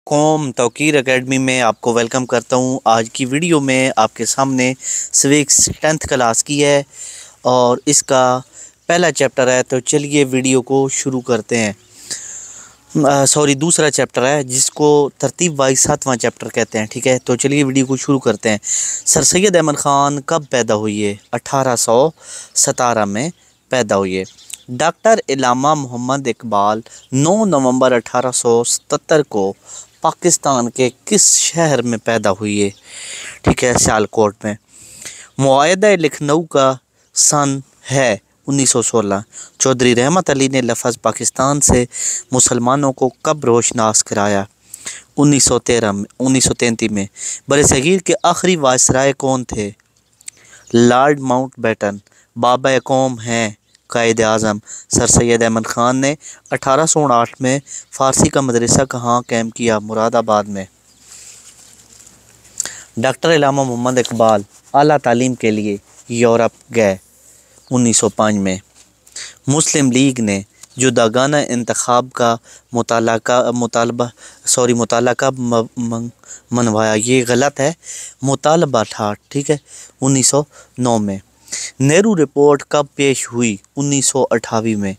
قوم توقیر اکیڈمی میں آپ کو ویلکم کرتا ہوں۔ آج کی ویڈیو میں آپ کے سامنے سوکس 10th کلاس کی ہے اور اس کا پہلا چیپٹر ہے، تو چلیے ویڈیو کو شروع کرتے ہیں۔ دوسرا چیپٹر ہے جس کو ترتیب وائز 7واں چیپٹر کہتے ہیں، ٹھیک ہے۔ تو چلیے ویڈیو کو شروع کرتے ہیں۔ سر سید احمد خان کب پیدا ہوئے؟ 1817 میں پیدا ہوئے۔ ڈاکٹر علامہ محمد اقبال 9 نومبر 1877 کو پاکستان کے کس شہر میں پیدا ہوئے؟ ٹھیک ہے، سیالکوٹ میں۔ معاہدہ لکھنؤ کا سن ہے 1916۔ چودھری رحمت علی نے لفظ پاکستان سے مسلمانوں کو کب روشناس کرایا؟ 1933 میں۔ برصغیر کے آخری وائسرائے کون تھے؟ Lord Mountbatten. بابا قوم ہیں قائد اعظم۔ سر سید احمد خان نے 1859 میں فارسی کا مدرسہ کہاں قائم کیا؟ مراد آباد میں۔ ڈاکٹر علامہ محمد اقبال اعلیٰ تعلیم کے لیے یورپ گئے 1905 میں۔ مسلم لیگ نے جداگانہ انتخاب کا مطالبہ کب منوایا؟ یہ غلط ہے، مطالبہ تھا، ٹھیک ہے، 1909 میں۔ نہرو رپورٹ کب پیش ہوئی؟ 1928 میں۔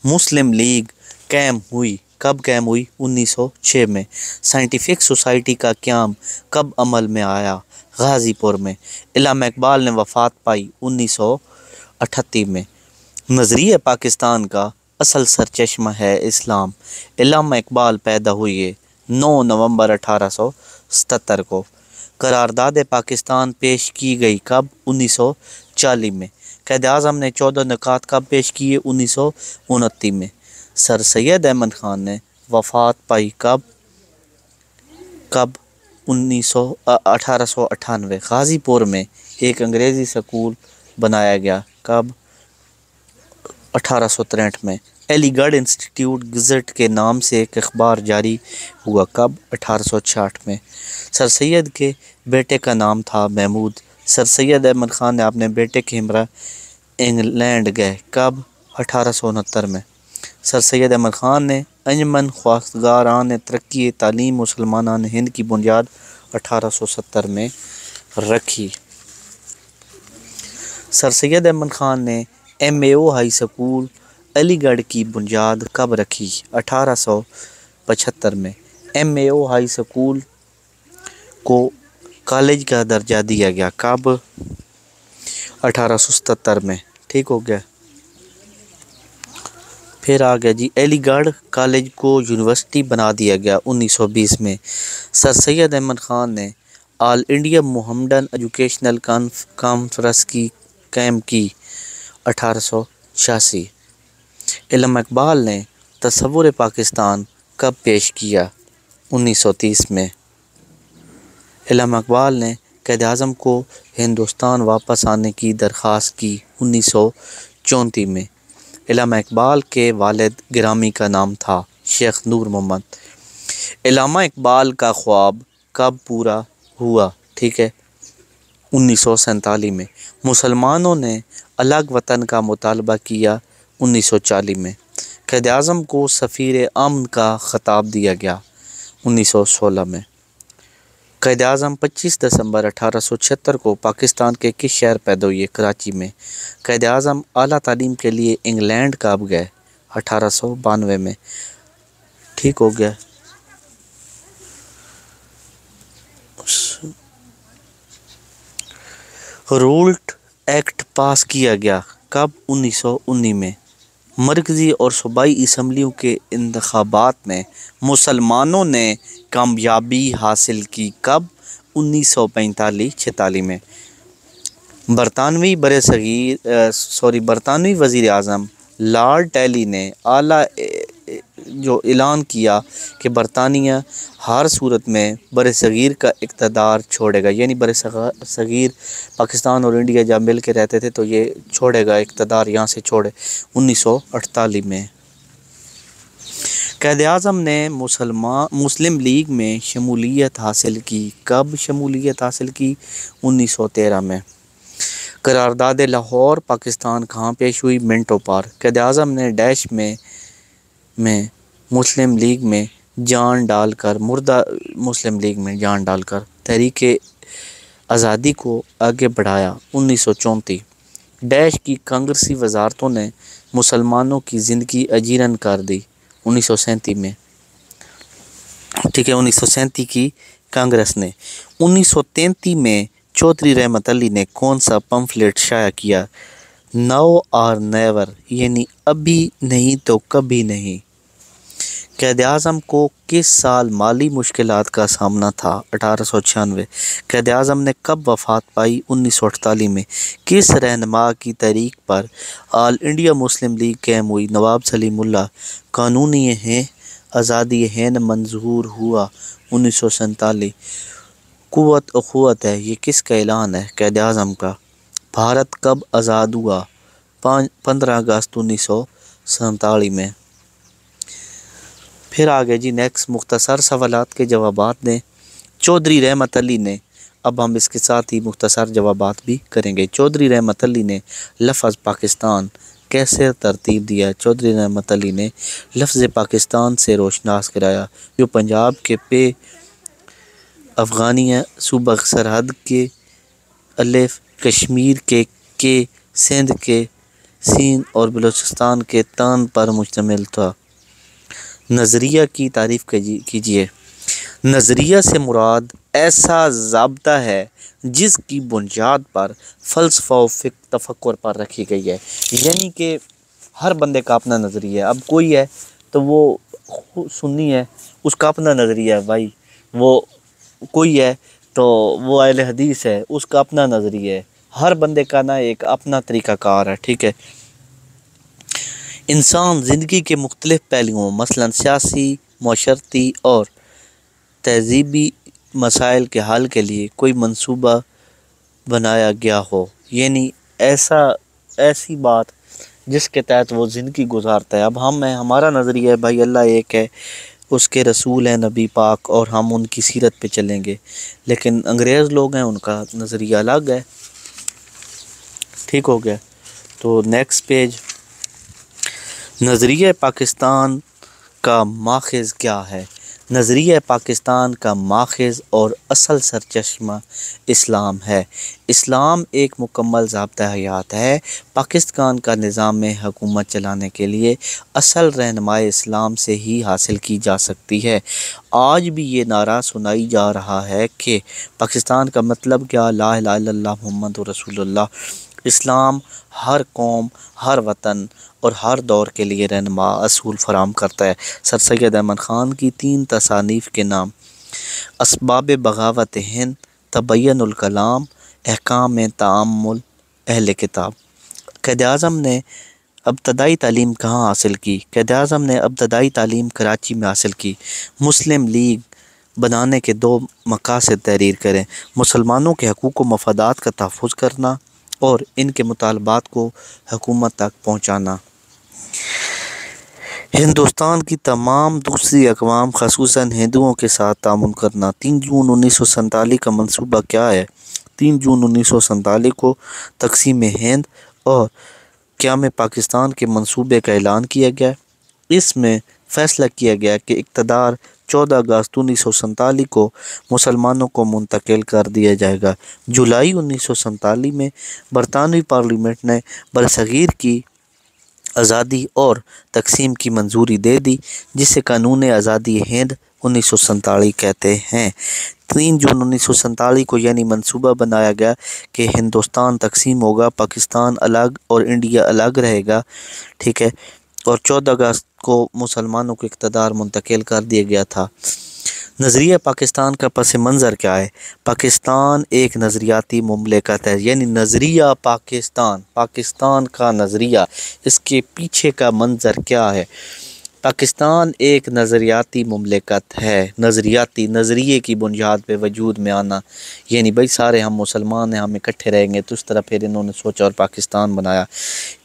مسلم لیگ کب قائم ہوئی؟ 1906 میں۔ سائنٹیفک سوسائٹی کا قیام کب عمل میں آیا؟ غازی پور میں۔ علامہ اقبال نے وفات پائی 1938 میں۔ نظریہ پاکستان کا اصل سرچشمہ ہے اسلام۔ علامہ اقبال پیدا ہوئے 9 نومبر 1877 کو۔ قرارداد پاکستان پیش کی گئی کب؟ 1940 میں۔ قائد اعظم نے 14 نکات کب پیش کیے؟ 1929 میں۔ سر سید احمد خان نے وفات پائی کب؟ 1898۔ غازی پور میں ایک انگریزی سکول بنایا گیا کب؟ 1863 میں۔ علی گڑھ انسٹیٹیوٹ گزٹ کے نام سے ایک اخبار جاری ہوا کب؟ 1866 میں۔ سر سید کے بیٹے کا نام تھا محمود۔ سر سید احمد خان نے اپنے بیٹے کے ہمراہ انگلینڈ گئے کب؟ 1869 میں۔ سر سید احمد خان نے انجمن خواستگاران ترقی تعلیم مسلمانان ہند کی بنیاد 1870 میں رکھی۔ سر سید احمد خان نے MAO ہائی سکول علی گڑھ کی بنیاد کب رکھی؟ 1875 میں۔ MAO ہائی سکول کو کالج کا درجہ دیا گیا کب؟ 1877 میں، ٹھیک ہو گیا۔ پھر آ گیا جی علی گڑھ کالج کو یونیورسٹی بنا دیا گیا 1920 میں۔ سر سید احمد خان نے آل انڈیا محمدن ایجوکیشنل کانفرنس کی قائم کی 1886۔ علامہ اقبال نے تصور پاکستان کب پیش کیا؟ 1930 میں۔ علامہ اقبال نے قائد اعظم کو ہندوستان واپس آنے کی درخواست کی 1934 میں۔ علامہ اقبال کے والد گرامی کا نام تھا شیخ نور محمد۔ علامہ اقبال کا خواب کب پورا ہوا؟ ٹھیک ہے، 1947 میں۔ مسلمانوں نے الگ وطن کا مطالبہ کیا 1940 میں۔ قائد اعظم کو سفیر امن کا خطاب دیا گیا 1916 میں۔ قائد اعظم 25 دسمبر 1876 کو پاکستان کے کس شہر پیدا ہوئے؟ کراچی میں۔ قائد اعظم اعلیٰ تعلیم کے لیے انگلینڈ کب گئے؟ 1892 میں، ٹھیک ہو گیا۔ رولٹ ایکٹ پاس کیا گیا کب؟ 1919 میں۔ مرکزی اور صوبائی اسمبلیوں کے انتخابات میں مسلمانوں نے کامیابی حاصل کی کب؟ 1945-46 میں۔ برطانوی وزیر اعظم لارڈ ٹیلی نے اعلان کیا کہ برطانیہ ہر صورت میں برصغیر کا اقتدار چھوڑے گا، یعنی برصغیر پاکستان اور انڈیا جب مل کے رہتے تھے تو یہ چھوڑے گا، اقتدار یہاں سے چھوڑے 1948 میں۔ قائد اعظم نے مسلم لیگ میں شمولیت حاصل کی کب؟ شمولیت حاصل کی 1913 میں۔ قرارداد لاہور پاکستان کہاں پیش ہوئی؟ منٹو پارک۔ قائد اعظم نے ڈیش میں مسلم لیگ میں جان ڈال کر مردہ مسلم لیگ میں جان ڈال کر تحریک آزادی کو آگے بڑھایا۔ 1934 ڈیش کی کانگریسی وزارتوں نے مسلمانوں کی زندگی اجیرن کر دی۔ 1937 میں 1937 کی کانگریس نے 1933 میں چودھری رحمت علی نے کون سا پمفلیٹ شائع کیا؟ ناؤ اور نیور، یعنی ابھی نہیں تو کبھی نہیں۔ قائد اعظم کو کس سال مالی مشکلات کا سامنا تھا؟ 1896۔ قائد اعظم نے کب وفات پائی؟ 1948 میں۔ کس رہنما کی تحریک پر آل انڈیا مسلم لیگ قائم ہوئی؟ نواب سلیم اللہ۔ قانونی آزادی ہند منظور ہوا؟ 1947۔ قوت اخوت ہے، یہ کس کا اعلان ہے؟ قائد اعظم کا۔ بھارت کب آزاد ہوا؟ 15 اگست 1947 میں۔ پھر آگے جی نیکسٹ مختصر سوالات کے جوابات دیں۔ چودھری رحمت علی نے، اب ہم اس کے ساتھ ہی مختصر جوابات بھی کریں گے۔ چودھری رحمت علی نے لفظ پاکستان کیسے ترتیب دیا؟ چودھری رحمت علی نے لفظ پاکستان سے روشناس کرایا، جو پنجاب کے پے، افغانیہ صوبہ سرحد کے الف، کشمیر کے سندھ کے سین اور بلوچستان کے تان پر مشتمل تھا۔ نظریہ کی تعریف کیجیے۔ نظریہ سے مراد ایسا ضابطہ ہے جس کی بنیاد پر فلسفہ و تفکر پر رکھی گئی ہے، یعنی کہ ہر بندے کا اپنا نظریہ ہے۔ اب کوئی ہے تو وہ سنی ہے، اس کا اپنا نظریہ ہے بھائی، وہ کوئی ہے تو وہ اہل حدیث ہے، اس کا اپنا نظریہ ہے۔ ہر بندے کا نا ایک اپنا طریقہ کار ہے، ٹھیک ہے۔ انسان زندگی کے مختلف پہلوؤں مثلا سیاسی، معاشرتی اور تہذیبی مسائل کے حل کے لیے کوئی منصوبہ بنایا گیا ہو، یعنی ایسی بات جس کے تحت وہ زندگی گزارتا ہے۔ اب ہمارا نظریہ ہے بھائی اللہ ایک ہے، اس کے رسول ہیں نبی پاک، اور ہم ان کی سیرت پہ چلیں گے، لیکن انگریز لوگ ہیں ان کا نظریہ الگ ہے، ٹھیک ہو گیا۔ تو نیکسٹ پیج، نظریہ پاکستان کا ماخذ کیا ہے؟ نظریہ پاکستان کا ماخذ اور اصل سرچشمہ اسلام ہے۔ اسلام ایک مکمل ضابطہ حیات ہے۔ پاکستان کا نظام حکومت چلانے کے لیے اصل رہنمائی اسلام سے ہی حاصل کی جا سکتی ہے۔ آج بھی یہ نعرہ سنائی جا رہا ہے کہ پاکستان کا مطلب کیا؟ لا الہ الا اللہ محمد رسول اللہ۔ اسلام ہر قوم، ہر وطن اور ہر دور کے لیے رہنما اصول فراہم کرتا ہے۔ سر سید احمد خان کی 3 تصانیف کے نام: اسباب بغاوت ہند، تبین الکلام، احکام تعامل اہل کتاب۔ قائد اعظم نے ابتدائی تعلیم کہاں حاصل کی؟ قائد اعظم نے ابتدائی تعلیم کراچی میں حاصل کی۔ مسلم لیگ بنانے کے 2 مقاصد تحریر کریں: مسلمانوں کے حقوق و مفادات کا تحفظ کرنا اور ان کے مطالبات کو حکومت تک پہنچانا۔ ہندوستان کی تمام دوسری اقوام خصوصاً ہندوؤں کے ساتھ تعاون کرنا۔ 3 جون 1947 کا منصوبہ کیا ہے؟ 3 جون 1947 کو تقسیم ہند اور قیام پاکستان کے منصوبے کا اعلان کیا گیا۔ اس میں فیصلہ کیا گیا کہ اقتدار 14 اگست 1947 کو مسلمانوں کو منتقل کر دیا جائے گا۔ جولائی 1947 میں برطانوی پارلیمنٹ نے برصغیر کی آزادی اور تقسیم کی منظوری دے دی، جسے قانون آزادی ہند 1947 کہتے ہیں۔ 3 جون 1947 کو یعنی منصوبہ بنایا گیا کہ ہندوستان تقسیم ہوگا، پاکستان الگ اور انڈیا الگ رہے گا، ٹھیک ہے، اور 14 اگست کو مسلمانوں کو اقتدار منتقل کر دیا گیا تھا۔ نظریہ پاکستان کا پس منظر کیا ہے؟ پاکستان ایک نظریاتی مملکت ہے، یعنی نظریہ پاکستان کا نظریہ، اس کے پیچھے کا منظر کیا ہے؟ پاکستان ایک نظریاتی مملکت ہے۔ نظریے کی بنیاد پہ وجود میں آنا، یعنی بھائی سارے ہم مسلمان ہیں، ہم اکٹھے رہیں گے، تو اس طرح پھر انہوں نے سوچا اور پاکستان بنایا۔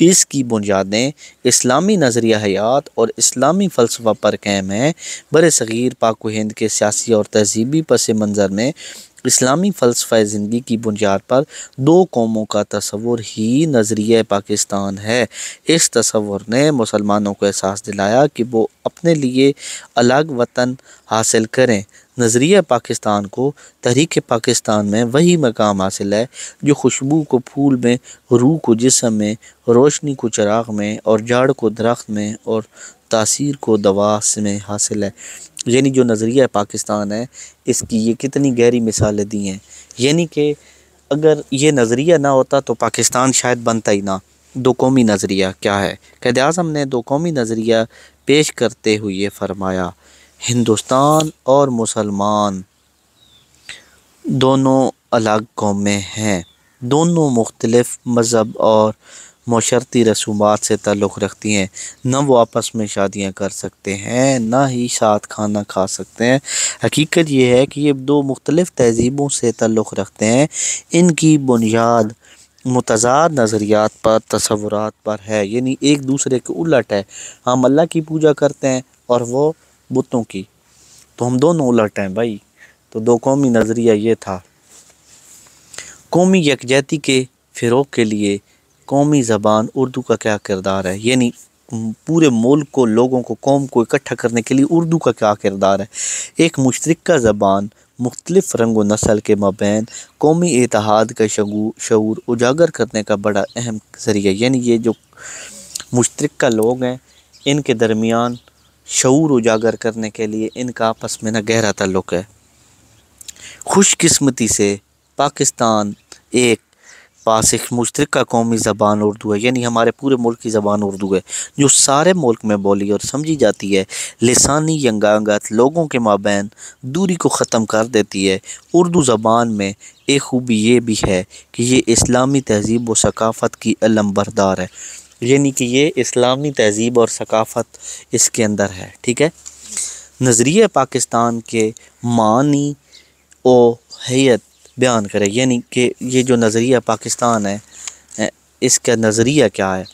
اس کی بنیادیں اسلامی نظریہ حیات اور اسلامی فلسفہ پر قائم ہیں۔ برصغیر پاک و ہند کے سیاسی اور تہذیبی پس منظر میں اسلامی فلسفہ زندگی کی بنیاد پر دو قوموں کا تصور ہی نظریہ پاکستان ہے۔ اس تصور نے مسلمانوں کو احساس دلایا کہ وہ اپنے لیے الگ وطن حاصل کریں۔ نظریہ پاکستان کو تحریک پاکستان میں وہی مقام حاصل ہے جو خوشبو کو پھول میں، روح کو جسم میں، روشنی کو چراغ میں اور جھاڑ کو درخت میں اور تاثیر کو دوا میں حاصل ہے۔ یعنی جو نظریہ پاکستان ہے، اس کی یہ کتنی گہری مثالیں دی ہیں۔ یعنی کہ اگر یہ نظریہ نہ ہوتا تو پاکستان شاید بنتا ہی نہ۔ دو قومی نظریہ کیا ہے؟ قائد اعظم نے دو قومی نظریہ پیش کرتے ہوئے فرمایا، ہندوستان اور مسلمان دونوں الگ قومیں ہیں، دونوں مختلف مذہب اور معاشرتی رسومات سے تعلق رکھتی ہیں، نہ وہ آپس میں شادیاں کر سکتے ہیں نہ ہی ساتھ کھانا کھا سکتے ہیں۔ حقیقت یہ ہے کہ یہ دو مختلف تہذیبوں سے تعلق رکھتے ہیں، ان کی بنیاد متضاد نظریات پر، تصورات پر ہے، یعنی ایک دوسرے کے الٹ ہے۔ ہم اللہ کی پوجا کرتے ہیں اور وہ بتوں کی، تو ہم دونوں الٹ ہیں بھائی۔ تو دو قومی نظریہ یہ تھا۔ قومی یکجہتی کے فروغ کے لیے قومی زبان اردو کا کیا کردار ہے؟ یعنی پورے ملک کو، لوگوں کو، قوم کو اکٹھا کرنے کے لیے اردو کا کیا کردار ہے؟ ایک مشترکہ زبان مختلف رنگ و نسل کے مابین قومی اتحاد کا شعور اجاگر کرنے کا بڑا اہم ذریعہ۔ یعنی یہ جو مشترکہ لوگ ہیں، ان کے درمیان شعور اجاگر کرنے کے لیے ان کا آپس میں گہرا تعلق ہے۔ خوش قسمتی سے پاکستان پاس ایک مشترکہ قومی زبان اردو ہے، یعنی ہمارے پورے ملک کی زبان اردو ہے، جو سارے ملک میں بولی اور سمجھی جاتی ہے۔ لسانی ینگانگت لوگوں کے مابین دوری کو ختم کر دیتی ہے۔ اردو زبان میں ایک خوبی یہ بھی ہے کہ یہ اسلامی تہذیب و ثقافت کی علم بردار ہے، یعنی کہ یہ اسلامی تہذیب اور ثقافت اس کے اندر ہے، ٹھیک ہے۔ نظریہ پاکستان کے معنی و حیت بیان کرے، یعنی کہ یہ جو نظریہ پاکستان ہے، اس کا نظریہ کیا ہے؟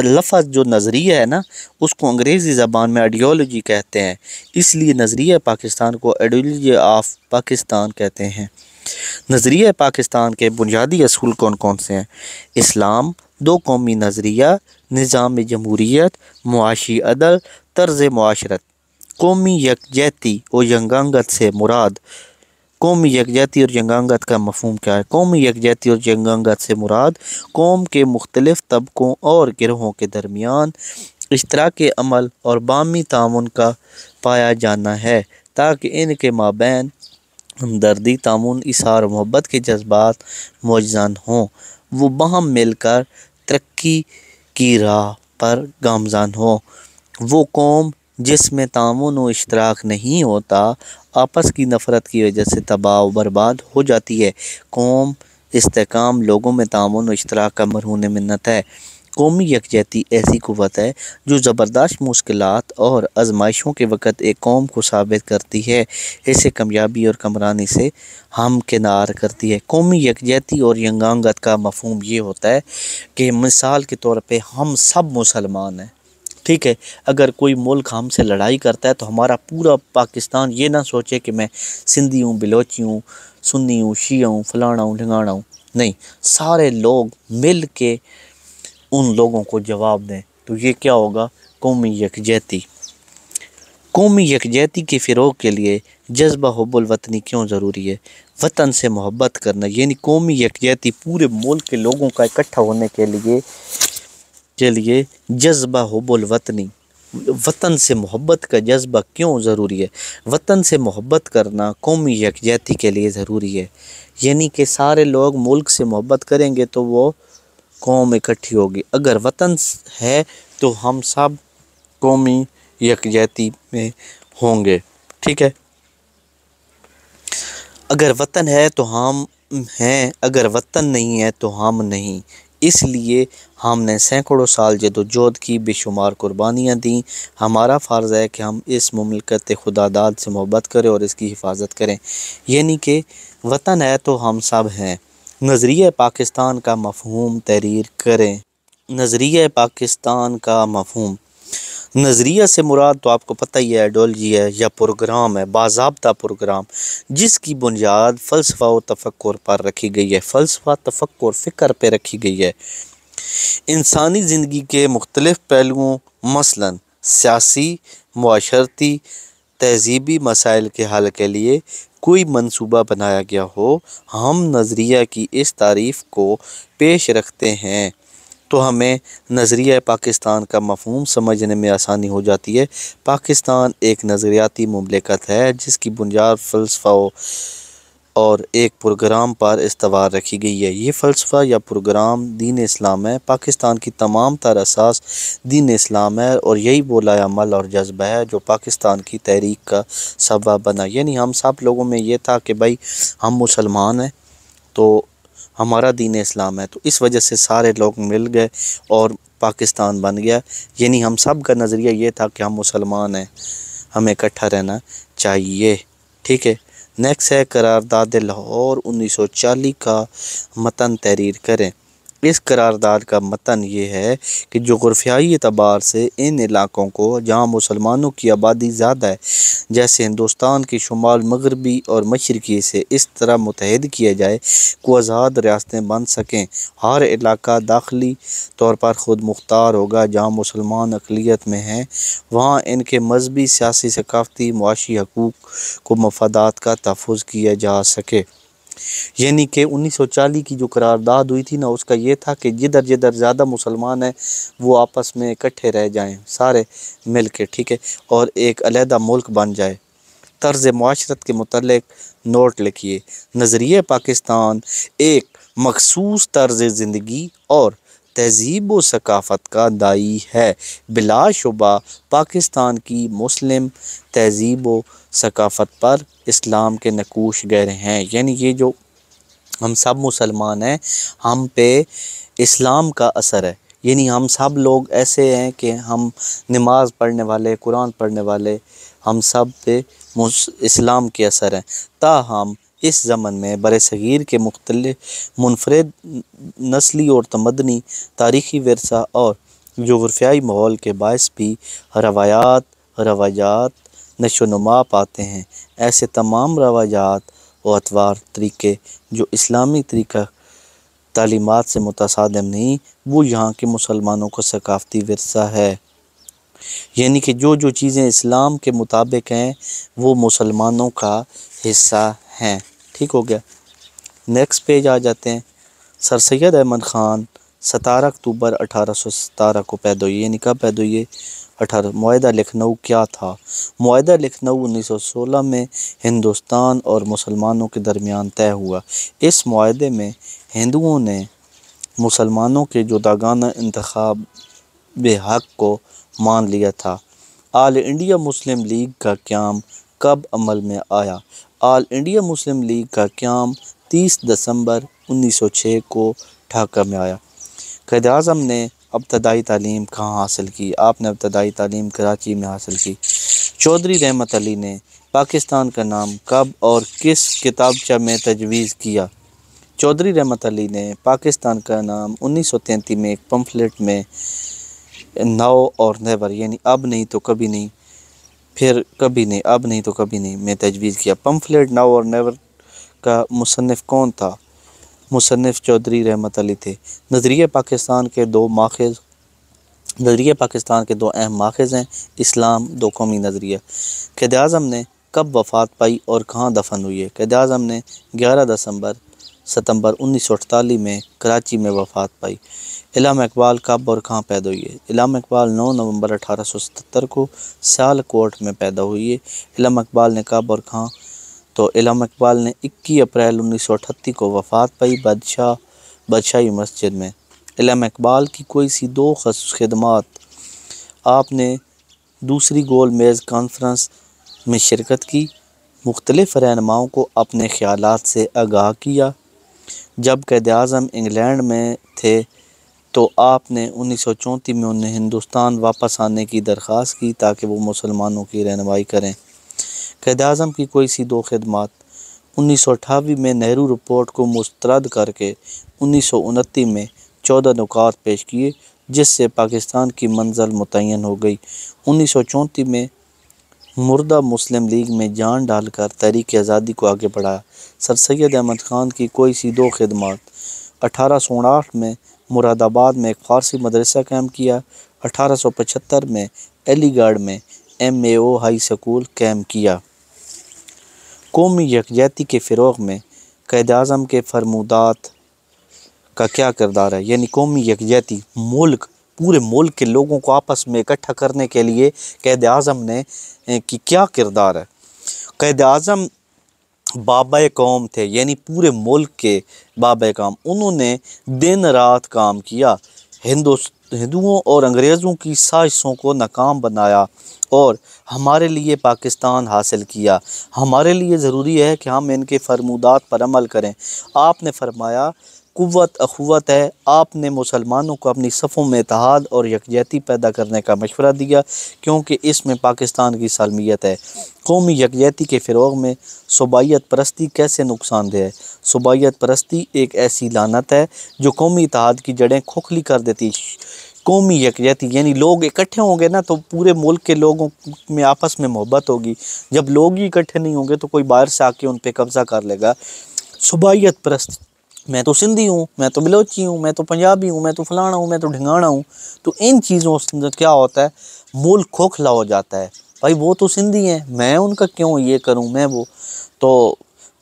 لفظ جو نظریہ ہے نا، اس کو انگریزی زبان میں آئیڈیالوجی کہتے ہیں، اس لیے نظریہ پاکستان کو آئیڈیالوجی آف پاکستان کہتے ہیں۔ نظریہ پاکستان کے بنیادی اصول کون کون سے ہیں؟ اسلام، دو قومی نظریہ، نظام جمہوریت، معاشی عدل، طرز معاشرت۔ قومی یکجہتی اور ینگانگت سے مراد، قومی یکجہتی اور ینگانگت کا مفہوم کیا ہے؟ قومی یکجہتی اور ینگانگت سے مراد قوم کے مختلف طبقوں اور گروہوں کے درمیان اشتراک عمل اور باہمی تعاون کا پایا جانا ہے، تاکہ ان کے مابین ہمدردی، تعاون، اظہار محبت کے جذبات موجزن ہوں، وہ باہم مل کر ترقی کی راہ پر گامزن ہوں۔ وہ قوم جس میں تعاون و اشتراک نہیں ہوتا، آپس کی نفرت کی وجہ سے تباہ و برباد ہو جاتی ہے۔ قوم استحکام لوگوں میں تعاون و اشتراک کا مرہون منت ہے۔ قومی یکجہتی ایسی قوت ہے جو زبردست مشکلات اور آزمائشوں کے وقت ایک قوم کو ثابت کرتی ہے، اسے کامیابی اور کامرانی سے ہمکنار کرتی ہے۔ قومی یکجہتی اور ینگانگت کا مفہوم یہ ہوتا ہے کہ مثال کے طور پہ ہم سب مسلمان ہیں، ٹھیک ہے۔ اگر کوئی ملک ہم سے لڑائی کرتا ہے تو ہمارا پورا پاکستان یہ نہ سوچے کہ میں سندھی ہوں، بلوچی ہوں، سنی ہوں، شیعہ ہوں، فلانا ہوں، ڈھنگانا ہوں، نہیں، سارے لوگ مل کے ان لوگوں کو جواب دیں، تو یہ کیا ہوگا؟ قومی یکجہتی۔ قومی یکجہتی کے فروغ کے لیے جذبہ حب الوطنی کیوں ضروری ہے؟ وطن سے محبت کرنا، یعنی قومی یکجہتی پورے ملک کے لوگوں کا اکٹھا ہونے کے لیے جذبہ حب الوطنی، وطن سے محبت کا جذبہ کیوں ضروری ہے؟ وطن سے محبت کرنا قومی یکجہتی کے لیے ضروری ہے، یعنی کہ سارے لوگ ملک سے محبت کریں گے تو وہ قوم اکٹھی ہوگی۔ اگر وطن ہے تو ہم سب قومی یکجہتی میں ہوں گے، ٹھیک ہے۔ اگر وطن ہے تو ہم ہیں، اگر وطن نہیں ہے تو ہم نہیں۔ اس لیے ہم نے سینکڑوں سال جدوجہد کی، بے شمار قربانیاں دیں۔ ہمارا فرض ہے کہ ہم اس مملکت خداداد سے محبت کریں اور اس کی حفاظت کریں، یعنی کہ وطن ہے تو ہم سب ہیں۔ نظریہ پاکستان کا مفہوم تحریر کریں۔ نظریہ پاکستان کا مفہوم، نظریہ سے مراد تو آپ کو پتہ ہی ہے آئیڈیالوجی ہے یا پروگرام ہے، باضابطہ پروگرام جس کی بنیاد فلسفہ و تفکر پر رکھی گئی ہے، فلسفہ تفکر فکر پہ رکھی گئی ہے۔ انسانی زندگی کے مختلف پہلوؤں مثلاً سیاسی، معاشرتی، تہذیبی مسائل کے حل کے لیے کوئی منصوبہ بنایا گیا ہو، ہم نظریہ کی اس تعریف کو پیش رکھتے ہیں تو ہمیں نظریہ پاکستان کا مفہوم سمجھنے میں آسانی ہو جاتی ہے۔ پاکستان ایک نظریاتی مملکت ہے جس کی بنیاد فلسفہ اور ایک پروگرام پر استوار رکھی گئی ہے۔ یہ فلسفہ یا پروگرام دین اسلام ہے۔ پاکستان کی تمام تر اساس دین اسلام ہے اور یہی وہ لائے عمل اور جذبہ ہے جو پاکستان کی تحریک کا سبب بنا۔ یعنی ہم سب لوگوں میں یہ تھا کہ بھائی ہم مسلمان ہیں تو ہمارا دین اسلام ہے، تو اس وجہ سے سارے لوگ مل گئے اور پاکستان بن گیا۔ یعنی ہم سب کا نظریہ یہ تھا کہ ہم مسلمان ہیں، ہمیں اکٹھا رہنا چاہیے، ٹھیک ہے۔ نیکسٹ ہے قرارداد لاہور 1940 کا متن تحریر کریں۔ اس قرارداد کا متن یہ ہے کہ جغرافیائی اعتبار سے ان علاقوں کو جہاں مسلمانوں کی آبادی زیادہ ہے جیسے ہندوستان کی شمال مغربی اور مشرقی سے اس طرح متحد کیا جائے کہ آزاد ریاستیں بن سکیں۔ ہر علاقہ داخلی طور پر خود مختار ہوگا۔ جہاں مسلمان اقلیت میں ہیں وہاں ان کے مذہبی، سیاسی، ثقافتی، معاشی حقوق کو مفادات کا تحفظ کیا جا سکے۔ یعنی کہ 1940 کی جو قرارداد ہوئی تھی نا، اس کا یہ تھا کہ جدھر جدھر زیادہ مسلمان ہیں وہ آپس میں اکٹھے رہ جائیں، سارے مل کے، ٹھیک ہے، اور ایک علیحدہ ملک بن جائے۔ طرز معاشرت کے متعلق نوٹ لکھیے۔ نظریہ پاکستان ایک مخصوص طرز زندگی اور تہذیب و ثقافت کا داعی ہے۔ بلا شبہ پاکستان کی مسلم تہذیب و ثقافت پر اسلام کے نقوش گہرے ہیں۔ یعنی یہ جو ہم سب مسلمان ہیں، ہم پہ اسلام کا اثر ہے۔ یعنی ہم سب لوگ ایسے ہیں کہ ہم نماز پڑھنے والے، قرآن پڑھنے والے، ہم سب پہ اسلام کے اثر ہیں۔ تاہم اس زمن میں برصغیر کے مختلف منفرد نسلی اور تمدنی تاریخی ورثہ اور جغرافیائی ماحول کے باعث بھی رواجات نشو و نما پاتے ہیں۔ ایسے تمام رواجات و اطوار طریقے جو اسلامی طریقہ تعلیمات سے متصادم نہیں، وہ یہاں کے مسلمانوں کا ثقافتی ورثہ ہے۔ یعنی کہ جو چیزیں اسلام کے مطابق ہیں وہ مسلمانوں کا حصہ ہیں، ٹھیک ہو گیا۔ نیکسٹ پیج آ جاتے ہیں۔ سر سید احمد خان 17 اکتوبر 1817 کو پیدا ہوئی۔ یعنی کب پیدا ہوئی؟ معاہدہ لکھنؤ کیا تھا؟ معاہدہ لکھنؤ 1916 میں ہندوستان اور مسلمانوں کے درمیان طے ہوا۔ اس معاہدے میں ہندوؤں نے مسلمانوں کے جداگانہ انتخاب حق کو مان لیا تھا۔ آل انڈیا مسلم لیگ کا قیام کب عمل میں آیا؟ آل انڈیا مسلم لیگ کا قیام 30 دسمبر 1906 کو ڈھاکہ میں آیا۔ قائد اعظم نے ابتدائی تعلیم کہاں حاصل کی؟ آپ نے ابتدائی تعلیم کراچی میں حاصل کی۔ چودھری رحمت علی نے پاکستان کا نام کب اور کس کتابچہ میں تجویز کیا؟ چودھری رحمت علی نے پاکستان کا نام 1933 میں ایک پمفلٹ میں ناؤ اور نیور، یعنی اب نہیں تو کبھی نہیں، پھر کبھی نہیں، اب نہیں تو کبھی نہیں میں تجویز کیا۔ پمفلٹ ناؤ اور نیور کا مصنف کون تھا؟ مصنف چودھری رحمت علی تھے۔ نظریہ پاکستان کے دو اہم ماخذ ہیں: اسلام، دو قومی نظریہ۔ قائد اعظم نے کب وفات پائی اور کہاں دفن ہوئی ہے؟ قائد اعظم نے 11 ستمبر 1948 میں کراچی میں وفات پائی۔ علامہ اقبال کب اور کہاں پیدا ہوئی ہے؟ علامہ اقبال 9 نومبر 1877 کو سیالکوٹ میں پیدا ہوئی ہے۔ علامہ اقبال نے کب اور کہاں؟ تو علامہ اقبال نے 21 اپریل 1938 کو وفات پائی بادشاہی مسجد میں۔ علامہ اقبال کی کوئی سی دو خدمات: آپ نے دوسری گول میز کانفرنس میں شرکت کی، مختلف رہنماؤں کو اپنے خیالات سے آگاہ کیا۔ جب قائد اعظم انگلینڈ میں تھے تو آپ نے 1934 میں انہیں ہندوستان واپس آنے کی درخواست کی تاکہ وہ مسلمانوں کی رہنمائی کریں۔ قائد اعظم کی کوئی سی دو خدمات: 1928 میں نہرو رپورٹ کو مسترد کر کے 1929 میں 14 نکات پیش کیے جس سے پاکستان کی منزل متعین ہو گئی۔ 1934 میں مردہ مسلم لیگ میں جان ڈال کر تحریک آزادی کو آگے بڑھایا۔ سر سید احمد خان کی کوئی سی دو خدمات: 1859 میں مراد آباد میں ایک فارسی مدرسہ قائم کیا۔ 1875 میں علی گڑھ میں MAO ہائی سکول قائم کیا۔ قومی یکجہتی کے فروغ میں قائد اعظم کے فرمودات کا کیا کردار ہے؟ یعنی قومی یکجہتی، پورے ملک کے لوگوں کو آپس میں اکٹھا کرنے کے لیے قائد اعظم نے کی کیا کردار ہے؟ قائد اعظم بابا قوم تھے، یعنی پورے ملک کے بابا قوم۔ انہوں نے دن رات کام کیا، ہندوؤں اور انگریزوں کی سازشوں کو ناکام بنایا اور ہمارے لیے پاکستان حاصل کیا۔ ہمارے لیے ضروری ہے کہ ہم ان کے فرمودات پر عمل کریں۔ آپ نے فرمایا قوت اخوت ہے۔ آپ نے مسلمانوں کو اپنی صفوں میں اتحاد اور یکجہتی پیدا کرنے کا مشورہ دیا، کیونکہ اس میں پاکستان کی سالمیت ہے۔ قومی یکجہتی کے فروغ میں صوبائیت پرستی کیسے نقصان دہ ہے؟ صوبائیت پرستی ایک ایسی لعنت ہے جو قومی اتحاد کی جڑیں کھوکھلی کر دیتی۔ قومی یکجہتی یعنی لوگ اکٹھے ہوں گے نا تو پورے ملک کے لوگوں میں آپس میں محبت ہوگی۔ جب لوگ ہی اکٹھے نہیں ہوں گے تو کوئی باہر سے آ کے ان پہ قبضہ کر لے گا۔ صوبائیت پرستی، میں تو سندھی ہوں، میں تو بلوچی ہوں، میں تو پنجابی ہوں، میں تو فلانا ہوں، میں تو ڈھنگانا ہوں، تو ان چیزوں سے کیا ہوتا ہے؟ ملک کھوکھلا ہو جاتا ہے۔ بھائی وہ تو سندھی ہیں، میں ان کا کیوں یہ کروں، میں وہ تو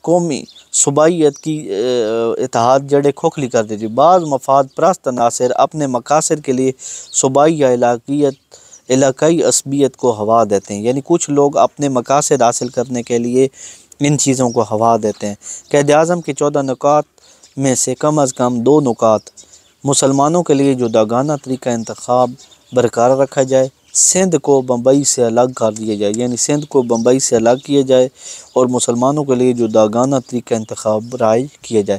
قومی صوبائیت کی اتحاد جڑیں کھوکھلی کر دیتی۔ بعض مفاد پرست عناصر اپنے مقاصد کے لیے صوبائی یا علاقائی عصبیت کو ہوا دیتے ہیں، یعنی کچھ لوگ اپنے مقاصد حاصل کرنے کے لیے ان چیزوں کو ہوا دیتے ہیں۔ قائد اعظم کے 14 نکات میں سے کم از کم 2 نکات: مسلمانوں کے لیے جداگانہ طریقہ انتخاب برقرار رکھا جائے، سندھ کو بمبئی سے الگ کر دیا جائے، یعنی سندھ کو بمبئی سے الگ کیا جائے اور مسلمانوں کے لیے جداگانہ طریقہ انتخاب رائج کیا جائے۔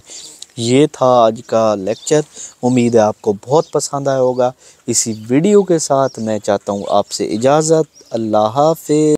یہ تھا آج کا لیکچر، امید ہے آپ کو بہت پسند آیا ہوگا۔ اسی ویڈیو کے ساتھ میں چاہتا ہوں آپ سے اجازت۔ اللہ حافظ۔